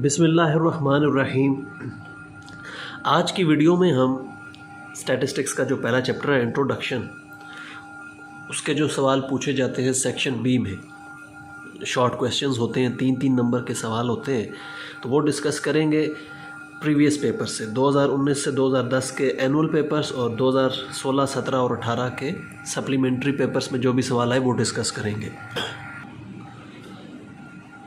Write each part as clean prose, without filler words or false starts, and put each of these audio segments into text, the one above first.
बिस्मिल्लाहिर्रहमानिर्रहीम। आज की वीडियो में हम स्टैटिस्टिक्स का जो पहला चैप्टर है इंट्रोडक्शन, उसके जो सवाल पूछे जाते हैं सेक्शन बी में, शॉर्ट क्वेश्चंस होते हैं, 3-3 नंबर के सवाल होते हैं, तो वो डिस्कस करेंगे प्रीवियस पेपर से, 2019 से 2010 के एनुअल पेपर्स और 2016, 17 और 18 के सप्लीमेंट्री पेपर्स में जो भी सवाल आए वो डिस्कस करेंगे।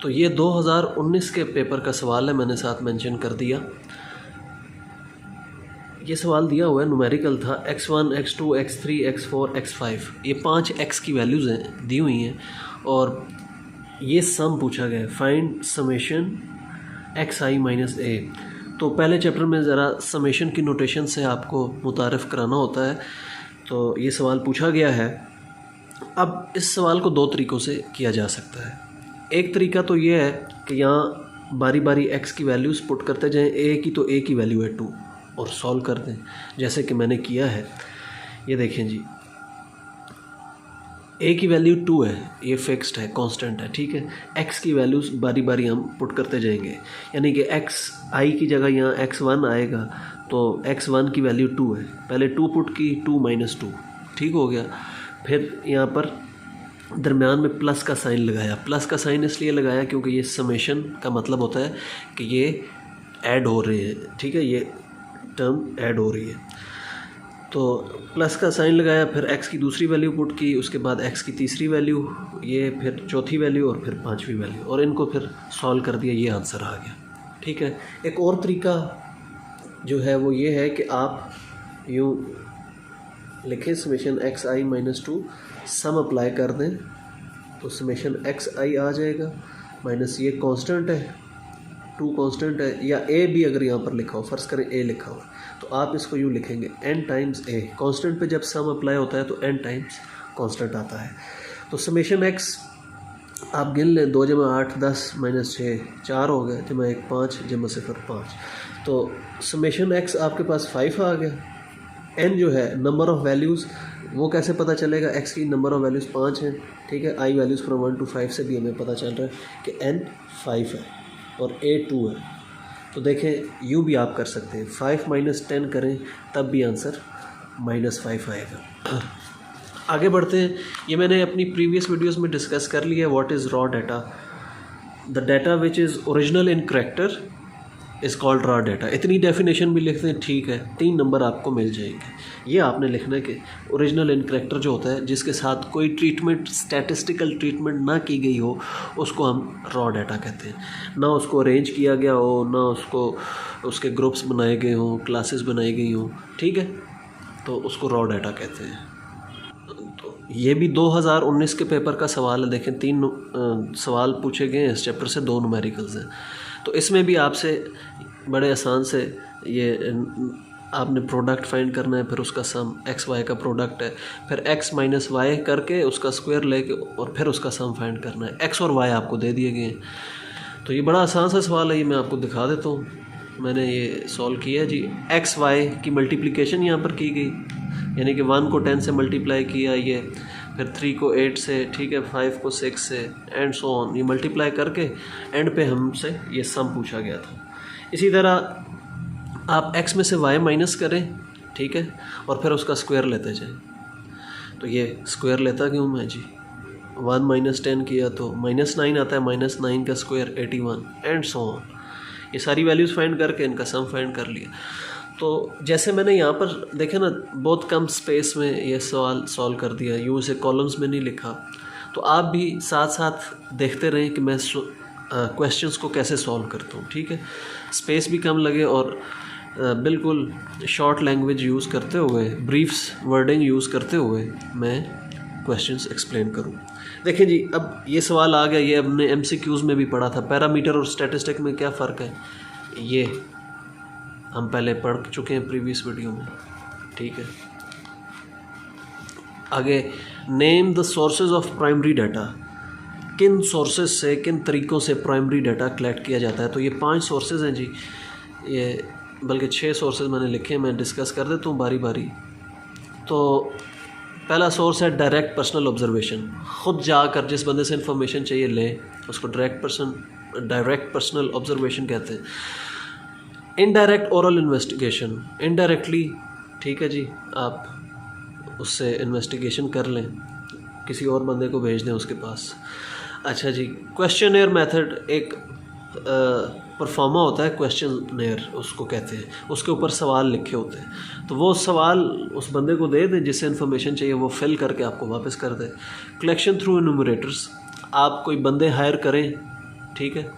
तो ये 2019 के पेपर का सवाल है, मैंने साथ मेंशन कर दिया। ये सवाल दिया हुआ है, न्यूमेरिकल था, x1, x2, x3, x4, x5, ये 5 x की वैल्यूज़ हैं दी हुई हैं और ये सम पूछा गया है, find summation xi minus a। तो पहले चैप्टर में ज़रा समेशन की नोटेशन से आपको मुतारफ़ कराना होता है, तो ये सवाल पूछा गया है। अब इस सवाल को 2 तरीक़ों से किया जा सकता है। एक तरीका तो ये है कि यहाँ बारी बारी x की वैल्यूज़ पुट करते जाएं, a की तो a की वैल्यू है 2 और सॉल्व कर दें, जैसे कि मैंने किया है। ये देखें जी, a की वैल्यू 2 है, ये फिक्स्ड है, कांस्टेंट है, ठीक है। x की वैल्यूज़ बारी बारी हम पुट करते जाएंगे, यानी कि xi की जगह यहाँ x1 आएगा, तो x1 की वैल्यू 2 है, पहले 2 पुट की, 2 माइनस 2, ठीक हो गया। फिर यहाँ पर दरमियान में प्लस का साइन लगाया। प्लस का साइन इसलिए लगाया क्योंकि ये समेशन का मतलब होता है कि ये ऐड हो रहे हैं, ठीक है, ये टर्म ऐड हो रही है, तो प्लस का साइन लगाया। फिर x की दूसरी वैल्यू पुट की, उसके बाद x की तीसरी वैल्यू, ये फिर चौथी वैल्यू और फिर 5वीं वैल्यू, और इनको फिर सॉल्व कर दिया, ये आंसर आ गया, ठीक है। एक और तरीका जो है वो ये है कि आप यूँ लिखें, समेशन xi माइनस 2, सम अप्लाई कर दें, तो समेशन xi आ जाएगा, माइनस ये कांस्टेंट है, 2 कांस्टेंट है, या a भी अगर यहाँ पर लिखा हो, फ़र्ज़ करें a लिखा हो, तो आप इसको यूँ लिखेंगे n टाइम्स a। कांस्टेंट पे जब सम अप्लाई होता है तो n टाइम्स कांस्टेंट आता है। तो समेशन x आप गिन लें, 2 जमा 8 10 माइनस 6 4 हो गया, जमा 1 5, जमा 0 5, तो समेशन x आपके पास 5 आ गया। n जो है नंबर ऑफ़ वैल्यूज़, वो कैसे पता चलेगा, x की नंबर ऑफ़ वैल्यूज़ 5 हैं, ठीक है। i वैल्यूज़ फ्रॉम 1 to 5 से भी हमें पता चल रहा है कि n 5 है और a 2 है। तो देखें, यूँ भी आप कर सकते हैं, 5 माइनस 10 करें तब भी आंसर -5 आएगा। आगे बढ़ते हैं। ये मैंने अपनी प्रीवियस वीडियोस में डिस्कस कर लिया है, what is raw data. The data which is original in character is called raw data. इतनी डेफिनेशन भी लिखते हैं, ठीक है, 3 नंबर आपको मिल जाएंगे। ये आपने लिखना है कि ओरिजिनल इन करैक्टर जो होता है, जिसके साथ कोई ट्रीटमेंट, स्टैटिस्टिकल ट्रीटमेंट ना की गई हो, उसको हम रॉ डाटा कहते हैं। ना उसको अरेंज किया गया हो, ना उसको उसके ग्रुप्स बनाए गए हों, क्लासेस बनाई गई हों, ठीक है, तो उसको रॉ डाटा कहते हैं। तो ये भी 2019 के पेपर का सवाल है। देखें, 3 सवाल पूछे गए हैं इस चैप्टर से, 2 न्यूमेरिकल्स हैं। तो इसमें भी आपसे बड़े आसान से ये आपने प्रोडक्ट फाइंड करना है, फिर उसका सम एक्स वाई का प्रोडक्ट है, फिर x माइनस वाई करके उसका स्क्वायर लेके और फिर उसका सम फाइंड करना है। x और y आपको दे दिए गए हैं, तो ये बड़ा आसान सा सवाल है, ये मैं आपको दिखा देता हूँ। मैंने ये सॉल्व किया जी। x y की मल्टीप्लिकेशन यहाँ पर की गई, यानी कि 1 को 10 से मल्टीप्लाई किया, ये फिर 3 को 8 से, ठीक है, 5 को 6 से, एंड सो ऑन, ये मल्टीप्लाई करके एंड पे हमसे ये सम पूछा गया था। इसी तरह आप x में से y माइनस करें, ठीक है, और फिर उसका स्क्वायर लेते जाएं। तो ये स्क्वायर लेता क्यों मैं जी, 1 माइनस 10 किया तो -9 आता है, -9 का स्क्वायर 81, एंड सो ऑन। ये सारी वैल्यूज़ फाइंड करके इनका सम फाइंड कर लिया। तो जैसे मैंने यहाँ पर देखा ना, बहुत कम स्पेस में ये सवाल सॉल्व कर दिया, यूँ से कॉलम्स में नहीं लिखा। तो आप भी साथ साथ देखते रहें कि मैं क्वेश्चंस को कैसे सॉल्व करता हूँ, ठीक है। स्पेस भी कम लगे और बिल्कुल शॉर्ट लैंग्वेज यूज़ करते हुए, ब्रीफ्स वर्डिंग यूज़ करते हुए मैं क्वेश्चंस एक्सप्लेन करूँ। देखिए जी, अब ये सवाल आ गया, ये हमने MCQs में भी पढ़ा था। पैरामीटर और स्टैटिस्टिक में क्या फ़र्क है, ये हम पहले पढ़ चुके हैं प्रीवियस वीडियो में, ठीक है। आगे, name the sources of primary data. किन सोर्सेज से, किन तरीक़ों से प्राइमरी डाटा कलेक्ट किया जाता है। तो ये 5 सोर्सेज हैं जी, ये बल्कि 6 सोर्सेज मैंने लिखे हैं, मैं डिस्कस कर देता हूँ बारी बारी। तो पहला सोर्स है डायरेक्ट पर्सनल ऑब्जर्वेशन। ख़ुद जाकर जिस बंदे से इंफॉर्मेशन चाहिए ले, उसको डायरेक्ट डायरेक्ट पर्सनल ऑब्जर्वेशन कहते हैं। इनडायरेक्ट ओरल इन्वेस्टिगेशन, इनडायरेक्टली, ठीक है जी, आप उससे इन्वेस्टिगेशन कर लें, किसी और बंदे को भेज दें उसके पास। अच्छा जी, क्वेश्चनेयर मेथड एक परफॉर्मा होता है, क्वेश्चनेयर उसको कहते हैं, उसके ऊपर सवाल लिखे होते हैं, तो वो सवाल उस बंदे को दे दें जिससे इन्फॉर्मेशन चाहिए, वो फिल करके आपको वापस कर दे। कलेक्शन थ्रू एनुमरेटर्स, आप कोई बंदे हायर करें, ठीक है,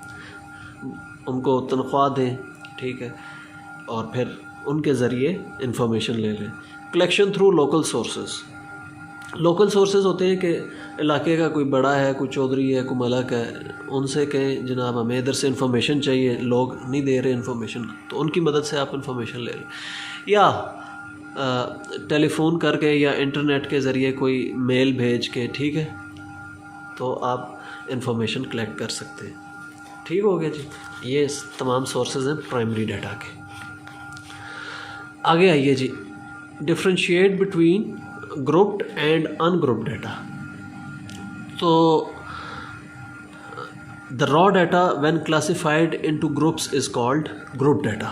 उनको तनख्वाह दें, ठीक है, और फिर उनके ज़रिए इंफॉर्मेशन ले लें। Collection through local sources, local sources होते हैं कि इलाके का कोई बड़ा है, कोई चौधरी है, कोई मलक है, उनसे कहें जनाब हमें इधर से इन्फॉर्मेशन चाहिए, लोग नहीं दे रहे इन्फॉर्मेशन, तो उनकी मदद से आप इन्फॉर्मेशन ले लें। या टेलीफोन करके या इंटरनेट के ज़रिए कोई मेल भेज के, ठीक है, तो आप इन्फॉर्मेशन कलेक्ट कर सकते हैं। ठीक हो गया जी, ये तमाम सोर्सेज हैं प्राइमरी डाटा के। आगे आइए जी, differentiate between grouped and ungrouped data. तो the raw data when classified into groups is called group data.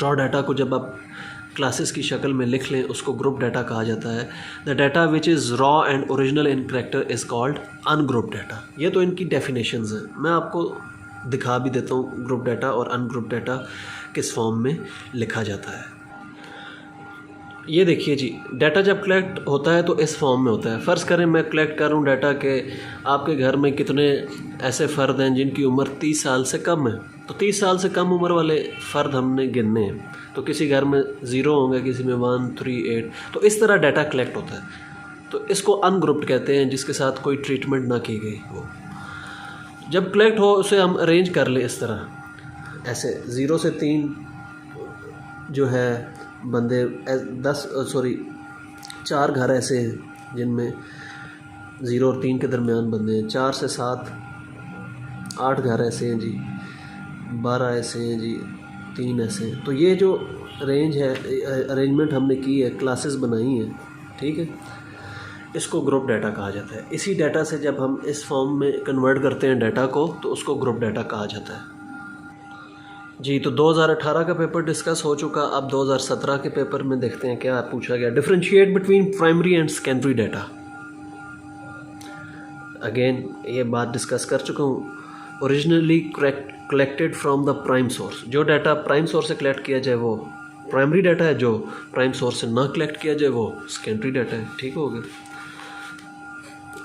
Raw data को जब आप क्लासेस की शक्ल में लिख लें उसको ग्रुप डाटा कहा जाता है। The data which is raw and original in character is called ungroup data. ये तो इनकी डेफिनेशंस हैं, मैं आपको दिखा भी देता हूँ ग्रुप डाटा और अनग्रुप डाटा किस फॉर्म में लिखा जाता है। ये देखिए जी, डाटा जब कलेक्ट होता है तो इस फॉर्म में होता है। फ़र्ज़ करें मैं कलेक्ट कर रहा हूँ डाटा के आपके घर में कितने ऐसे फ़र्द हैं जिनकी उम्र 30 साल से कम है, तो 30 साल से कम उम्र वाले फ़र्द हमने गिनने हैं। तो किसी घर में 0 होंगे, किसी में 1, 3, 8, तो इस तरह डाटा कलेक्ट होता है। तो इसको अनग्रुप्ड कहते हैं, जिसके साथ कोई ट्रीटमेंट ना की गई हो। जब कलेक्ट हो उसे हम अरेंज कर लें इस तरह, ऐसे 0 से 3 जो है बंदे 4 घर ऐसे हैं जिनमें 0 और 3 के दरमियान बंदे हैं। 4 से 7 8 घर ऐसे हैं जी, 12 ऐसे हैं जी, 3 ऐसे हैं। तो ये जो रेंज है, अरेंजमेंट हमने की है, क्लासेस बनाई हैं, ठीक है, इसको ग्रुप डाटा कहा जाता है। इसी डाटा से जब हम इस फॉर्म में कन्वर्ट करते हैं डाटा को, तो उसको ग्रुप डाटा कहा जाता है जी। तो 2018 का पेपर डिस्कस हो चुका। अब 2017 के पेपर में देखते हैं क्या पूछा गया। Differentiate between primary and secondary data. Again ये बात डिस्कस कर चुका हूँ। Originally collected from the prime source, जो डाटा प्राइम सोर्स से कलेक्ट किया जाए वो प्राइमरी डाटा है, जो प्राइम सोर्स से ना कलेक्ट किया जाए वो सेकेंडरी डाटा है। ठीक हो गया।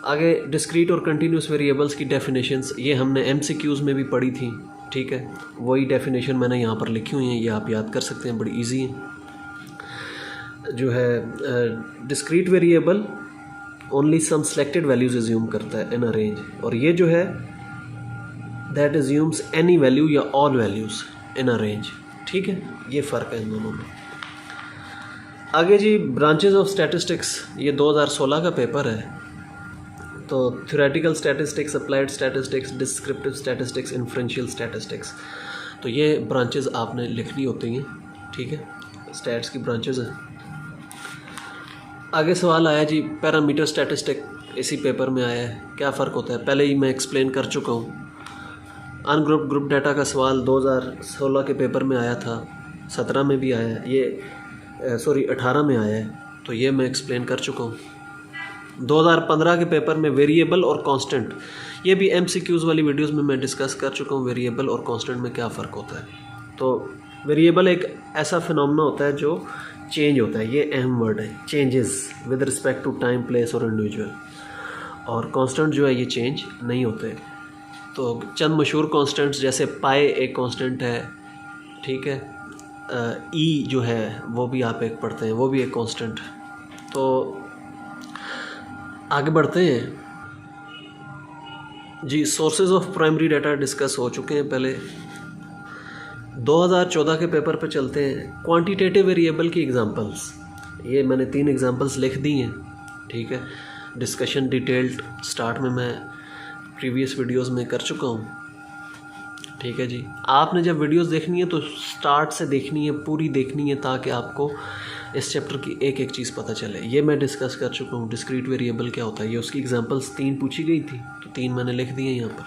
आगे डिस्क्रीट और कंटिन्यूस वेरिएबल्स की डेफिनेशंस, ये हमने MCQs में भी पढ़ी थी, ठीक है, वही डेफिनेशन मैंने यहाँ पर लिखी हुई हैं, ये आप याद कर सकते हैं, बड़ी इजी है। जो है discrete variable only some selected values assume करता है इन अ रेंज, और ये जो है दैट एज्यूम्स एनी वैल्यू या all values in a range. ठीक है, ये फ़र्क है इन दोनों में। आगे जी, ब्रांचेस ऑफ स्टैटिस्टिक्स, ये 2016 का पेपर है। तो theoretical statistics, applied statistics, descriptive statistics, inferential statistics, तो ये ब्रांचेस आपने लिखनी होती हैं। ठीक है, स्टैट्स की ब्रांचेस हैं। आगे सवाल आया जी, पैरामीटर स्टैटिस्टिक, इसी पेपर में आया है। क्या फ़र्क होता है पहले ही मैं एक्सप्लेन कर चुका हूँ। अनग्रुप ग्रुप डाटा का सवाल 2016 के पेपर में आया था, 17 में भी आया है, ये 18 में आया है, तो ये मैं एक्सप्लेन कर चुका हूँ। 2015 के पेपर में वेरिएबल और कांस्टेंट, ये भी MCQs वाली वीडियोस में मैं डिस्कस कर चुका हूँ, वेरिएबल और कांस्टेंट में क्या फ़र्क होता है। तो वेरिएबल एक ऐसा फिनोमेना होता है जो चेंज होता है, ये अहम वर्ड है, changes with respect to time, place और इंडिविजुअल। और कांस्टेंट जो है ये चेंज नहीं होते। तो चंद मशहूर कांस्टेंट्स जैसे पाई एक कांस्टेंट है, ठीक है, ई जो है वो भी आप एक पढ़ते हैं, वो भी एक कांस्टेंट। तो आगे बढ़ते हैं जी। Sources of primary data discuss हो चुके हैं पहले। 2014 के पेपर पे चलते हैं। क्वांटिटेटिव वेरिएबल की एग्जांपल्स, ये मैंने 3 एग्जांपल्स लिख दी हैं, ठीक है। डिस्कशन डिटेल्ड स्टार्ट में मैं प्रीवियस वीडियोस में कर चुका हूँ, ठीक है जी। आपने जब वीडियोस देखनी है तो स्टार्ट से देखनी है, पूरी देखनी है, ताकि आपको इस चैप्टर की एक एक चीज़ पता चले। ये मैं डिस्कस कर चुका हूँ। डिस्क्रीट वेरिएबल क्या होता है, ये उसकी एग्जांपल्स 3 पूछी गई थी, तो 3 मैंने लिख दिए यहाँ पर।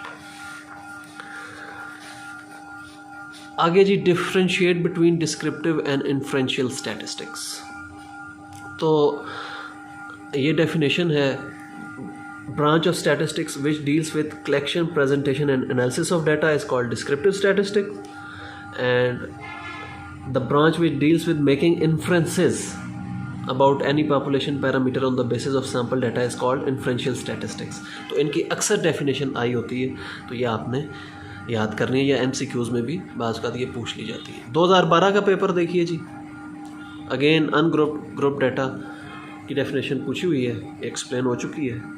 आगे जी, differentiate between descriptive and inferential statistics. तो ये डेफिनेशन है, branch of statistics which deals with collection, presentation and analysis of data is called descriptive statistics, and the branch which deals with making inferences about any population parameter on the basis of sample data is called inferential statistics। तो इनकी अक्सर definition आई होती है, तो ये आपने याद करनी है, या MCQs में भी बाज़ का ये पूछ ली जाती है। 2012 का पेपर देखिए जी, अगेन ग्रुप डाटा की डेफिनेशन पूछी हुई है, एक्सप्लेन हो चुकी है।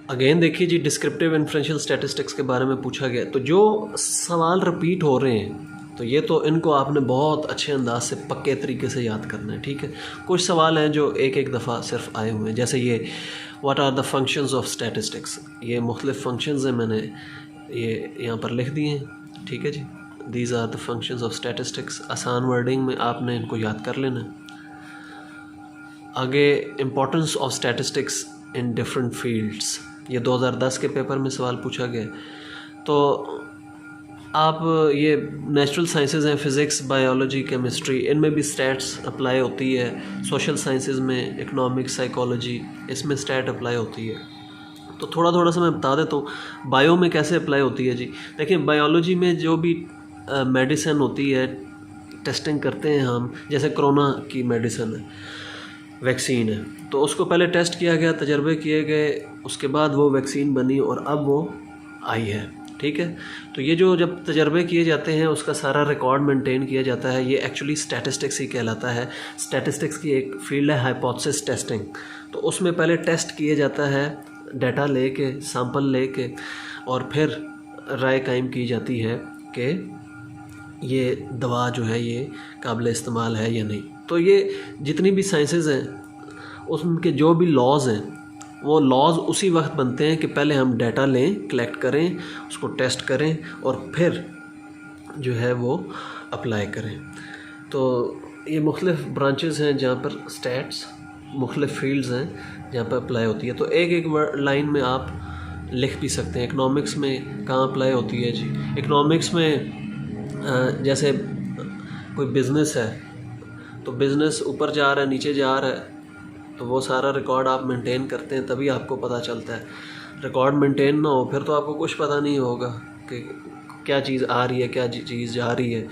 अगेन देखिए जी, डिस्क्रिप्टिव इन्फ्रेंशियल स्टैटिस्टिक्स के बारे में पूछा गया। तो जो सवाल रिपीट हो रहे हैं, तो ये तो इनको आपने बहुत अच्छे अंदाज से पक्के तरीके से याद करना है, ठीक है। कुछ सवाल हैं जो एक दफ़ा सिर्फ आए हुए हैं, जैसे ये what are the functions of statistics. ये मुख्तलिफ फंक्शंस हैं, मैंने ये यहाँ पर लिख दिए हैं, ठीक है जी। These are the functions of statistics. आसान वर्डिंग में आपने इनको याद कर लेना है। आगे importance of statistics in different fields, ये 2010 के पेपर में सवाल पूछा गया। तो आप ये नेचुरल साइंसेज हैं, फ़िज़िक्स, बायोलॉजी, केमिस्ट्री, इनमें भी स्टैट्स अप्लाई होती है। सोशल साइंसेज में इकोनॉमिक्स, साइकोलॉजी, इसमें स्टैट अप्लाई होती है। तो थोड़ा सा मैं बता देता हूँ बायो में कैसे अप्लाई होती है जी। देखिए, बायोलॉजी में जो भी मेडिसिन होती है, टेस्टिंग करते हैं हम, जैसे कोरोना की मेडिसिन है, वैक्सीन है, तो उसको पहले टेस्ट किया गया, तजर्बे किए गए, उसके बाद वो वैक्सीन बनी और अब वो आई है, ठीक है। तो ये जो जब तजर्बे किए जाते हैं, उसका सारा रिकॉर्ड मेंटेन किया जाता है, ये एक्चुअली स्टैटिस्टिक्स ही कहलाता है। स्टैटिस्टिक्स की एक फील्ड है हाइपोथेसिस टेस्टिंग। तो उसमें पहले टेस्ट किया जाता है, डाटा लेके, सैंपल लेके, और फिर राय कायम की जाती है कि ये दवा जो है ये काबिल इस्तेमाल है या नहीं। तो ये जितनी भी साइंसेज हैं, उसके जो भी लॉज हैं, वो लॉज उसी वक्त बनते हैं कि पहले हम डाटा लें, कलेक्ट करें, उसको टेस्ट करें और फिर जो है वो अप्लाई करें। तो ये मुख्तलिफ ब्रांचेस हैं जहाँ पर स्टैट्स, मुख्तलिफ फील्ड्स हैं जहाँ पर अप्लाई होती है। तो एक लाइन में आप लिख भी सकते हैं। इकनॉमिक्स में कहाँ अप्लाई होती है जी? इकनॉमिक्स में जैसे कोई बिज़नेस है, तो बिज़नेस ऊपर जा रहा है, नीचे जा रहा है, तो वो सारा रिकॉर्ड आप मेंटेन करते हैं, तभी आपको पता चलता है। रिकॉर्ड मेंटेन ना हो फिर तो आपको कुछ पता नहीं होगा कि क्या चीज़ आ रही है, क्या चीज़ जा रही है।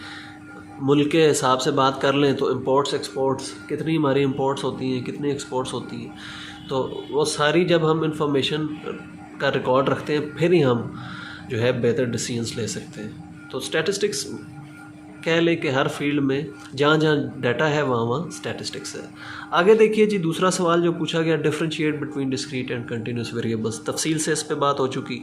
मुल्क के हिसाब से बात कर लें तो इंपोर्ट्स एक्सपोर्ट्स, कितनी हमारी इंपोर्ट्स होती हैं, कितनी एक्सपोर्ट्स होती हैं, तो वो सारी जब हम इंफॉर्मेशन का रिकॉर्ड रखते हैं, फिर ही हम जो है बेहतर डिसीजंस ले सकते हैं। तो स्टैटिस्टिक्स कह लें कि हर फील्ड में जहाँ जहाँ डाटा है वहाँ स्टैटिस्टिक्स है। आगे देखिए जी, दूसरा सवाल जो पूछा गया, differentiate between discrete and continuous variables. तफसील से इस पे बात हो चुकी।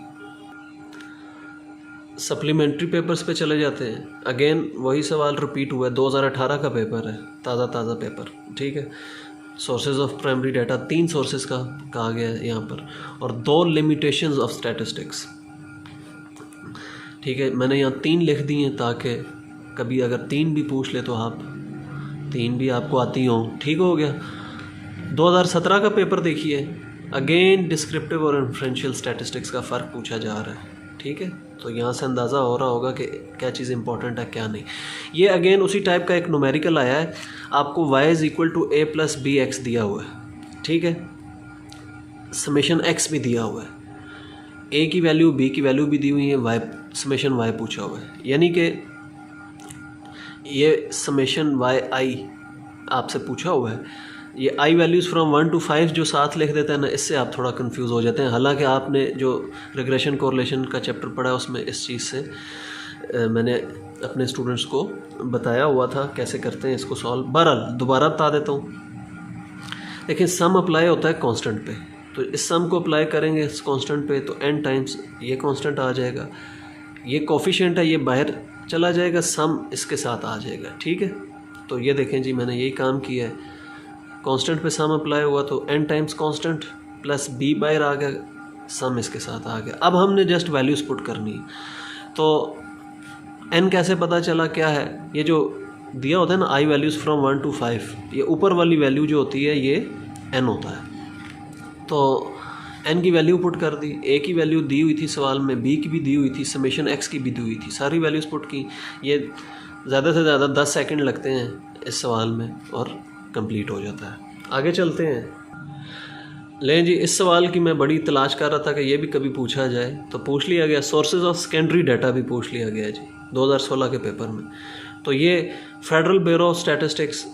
सप्लीमेंट्री पेपर्स पे चले जाते हैं। अगेन वही सवाल रिपीट हुआ है, 2018 का पेपर है, ताज़ा पेपर, ठीक है। Sources of primary data, 3 sources का कहा गया है यहाँ पर, और 2 लिमिटेशंस ऑफ स्टैटिस्टिक्स, ठीक है। मैंने यहाँ 3 लिख दी हैं ताकि कभी अगर 3 भी पूछ ले तो आप 3 भी आपको आती हों, ठीक हो गया। 2017 का पेपर देखिए, अगेन डिस्क्रिप्टिव और इन्फ्रेंशियल स्टैटिस्टिक्स का फ़र्क पूछा जा रहा है, ठीक है। तो यहाँ से अंदाज़ा हो रहा होगा कि क्या चीज़ इंपॉर्टेंट है क्या नहीं। ये अगेन उसी टाइप का एक न्यूमेरिकल आया है, आपको y = a + bx दिया हुआ है, ठीक है। समेशन x भी दिया हुआ है, a की वैल्यू, b की वैल्यू भी दी हुई है, y समेशन y पूछा हुआ है। यानी कि ये समेशन yi आपसे पूछा हुआ है। ये i वैल्यूज़ फ्रॉम 1 to 5 जो साथ लिख देता है ना, इससे आप थोड़ा कंफ्यूज हो जाते हैं। हालांकि आपने जो रिग्रेशन कोरिलेशन का चैप्टर पढ़ा है उसमें इस चीज़ से मैंने अपने स्टूडेंट्स को बताया हुआ था कैसे करते हैं इसको सॉल्व। बहरहाल दोबारा बता देता हूँ। देखिए, सम अप्लाई होता है कांस्टेंट पे, तो इस सम को अप्लाई करेंगे इस कांस्टेंट पे तो n टाइम्स ये कांस्टेंट आ जाएगा, ये कोफिशिएंट है, ये बाहर चला जाएगा, सम इसके साथ आ जाएगा, ठीक है। तो ये देखें जी, मैंने यही काम किया है। कांस्टेंट पे सम अप्लाई हुआ तो n times constant plus b बाहर आ गया, सम इसके साथ आ गया। अब हमने जस्ट वैल्यूज़ पुट करनी है। तो n कैसे पता चला क्या है? ये जो दिया होता है ना, i वैल्यूज़ फ्रॉम 1 to 5, ये ऊपर वाली वैल्यू जो होती है ये n होता है। तो एन की वैल्यू पुट कर दी, ए की वैल्यू दी हुई थी सवाल में, बी की भी दी हुई थी, समेशन एक्स की भी दी हुई थी, सारी वैल्यूज़ पुट की। ये ज़्यादा से ज़्यादा 10 सेकंड लगते हैं इस सवाल में और कंप्लीट हो जाता है। आगे चलते हैं। लें जी, इस सवाल की मैं बड़ी तलाश कर रहा था कि ये भी कभी पूछा जाए, तो पूछ लिया गया। सोर्सेज ऑफ सेकेंडरी डाटा भी पूछ लिया गया जी 2016 के पेपर में। तो ये फेडरल ब्यूरो ऑफ स्टैटिस्टिक्स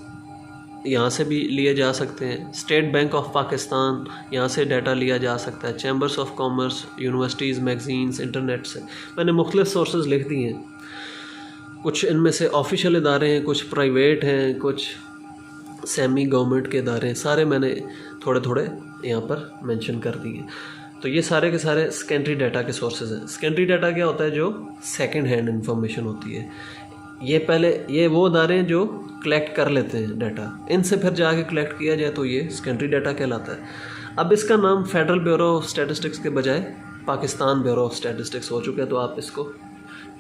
यहाँ से भी लिए जा सकते हैं, स्टेट बैंक ऑफ पाकिस्तान यहाँ से डाटा लिया जा सकता है, chambers of commerce, universities, magazines, internet से। मैंने मुख्तलिफ सोर्सेज लिख दिए हैं। कुछ इनमें से ऑफिशियल इदारे हैं, कुछ प्राइवेट हैं, कुछ सेमी गवर्नमेंट के इदारे हैं, सारे मैंने थोड़े थोड़े यहाँ पर मेंशन कर दिए। तो ये सारे के सारे सेकेंडरी डाटा के सोर्सेज हैं। सेकेंडरी डाटा क्या होता है? जो सेकंड हैंड इंफॉर्मेशन होती है। ये वो इदारे हैं जो कलेक्ट कर लेते हैं डाटा, इनसे फिर जाके कलेक्ट किया जाए तो ये सेकेंडरी डाटा कहलाता है। अब इसका नाम फेडरल ब्यूरो ऑफ स्टैटिस्टिक्स के बजाय पाकिस्तान ब्यूरो ऑफ स्टैटिस्टिक्स हो चुका है, तो आप इसको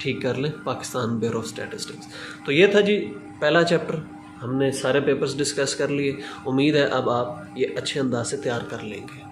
ठीक कर लें, पाकिस्तान ब्यूरो ऑफ स्टैटिस्टिक्स। तो ये था जी पहला चैप्टर, हमने सारे पेपर्स डिस्कस कर लिए। उम्मीद है अब आप ये अच्छे अंदाज से तैयार कर लेंगे।